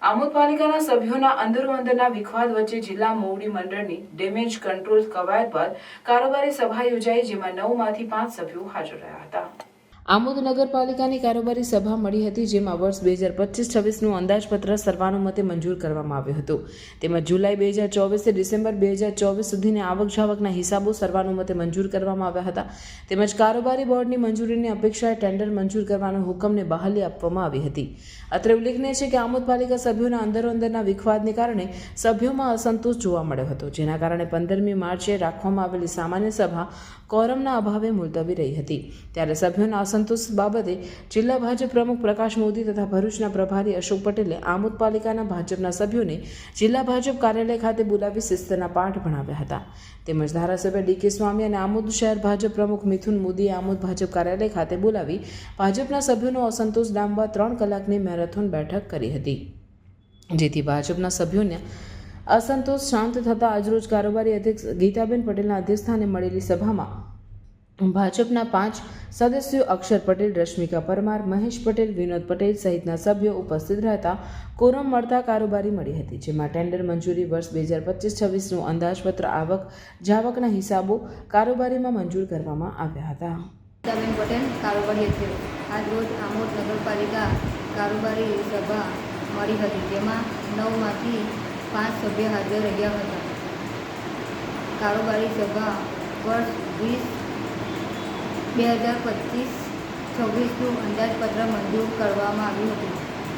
આમોદ પાલિકાના સભ્યોના અંદરોઅંદરના વિખવાદ વચ્ચે જિલ્લા મોવડી મંડળની ડેમેજ કંટ્રોલ કવાયત બાદ કારોબારી સભા યોજાઈ, જેમાં 9માંથી 5 સભ્યો હાજર રહ્યા હતા. આમોદ નગરપાલિકાની કારોબારી સભા મળી હતી, જેમાં વર્ષ 2025-26નું અંદાજપત્ર સર્વાનુમતે મંજૂર કરવામાં આવ્યું હતું. તેમજ જુલાઈ 2024 ડિસેમ્બર 2024 સુધીની આવક-જાવકના હિસાબો સર્વાનુમતે મંજૂર કરવામાં આવ્યા હતા. તેમજ કારોબારી બોર્ડની મંજૂરીની અપેક્ષાએ ટેન્ડર મંજૂર કરવાનો હુકમને બહાલી આપવામાં આવી હતી. અત્રે ઉલ્લેખનીય છે કે આમોદ પાલિકા સભ્યોના અંદરોઅંદરના વિખવાદને કારણે સભ્યોમાં અસંતોષ જોવા મળ્યો હતો, જેના કારણે 15મી માર્ચે રાખવામાં આવેલી સામાન્ય સભા કોરમના અભાવે મુલતવી રહી હતી. ત્યારે સભ્યોના અસંતોષ બાબતે જિલ્લા ભાજપ પ્રમુખ પ્રકાશ મોદી તથા ભરૂચના પ્રભારી અશોક પટેલે આમોદ પાલિકાના ભાજપના સભ્યોને જિલ્લા ભાજપ કાર્યાલય ખાતે બોલાવી શિસ્તના પાઠ ભણાવ્યા હતા. તેમજ ધારાસભ્ય ડી.કે. સ્વામી અને આમોદ શહેર ભાજપ પ્રમુખ મિથુન મોદીએ આમોદ ભાજપ કાર્યાલય ખાતે બોલાવી ભાજપના સભ્યોનો અસંતોષ ડામવા 3 કલાકની મેરેથોન બેઠક કરી હતી, જેથી ભાજપના સભ્યોને અસંતોષ શાંત થતા આજરોજ કારોબારી અધ્યક્ષ ગીતાબેન પટેલના અધ્યક્ષસ્થાને મળેલી સભામાં ભાજપના 5 સદસ્યો અક્ષર પટેલ, રશ્મિકા પરમાર, મહેશ પટેલ, વિનોદ પટેલ સહિતના સભ્યો ઉપસ્થિત રહેતા કોરમ મળતા કારોબારી મળી હતી, જેમાં ટેન્ડર મંજૂરી, વર્ષ 2025-26નું અંદાજપત્ર, આવક જાવકના હિસાબો કારોબારીમાં મંજૂર કરવામાં આવ્યા હતા. ગીતાબેન પટેલ, કારોબારી અધ્યક્ષ. આજરોજ આમોદ નગરપાલિકા કારોબારી સભા મળી હતી, જેમાં 9માંથી 5 સભ્ય હાજર રહ્યા હતા. કારોબારી સભા વર્ષ 2025-26નું અંદાજપત્ર મંજૂર કરવામાં આવ્યું હતું.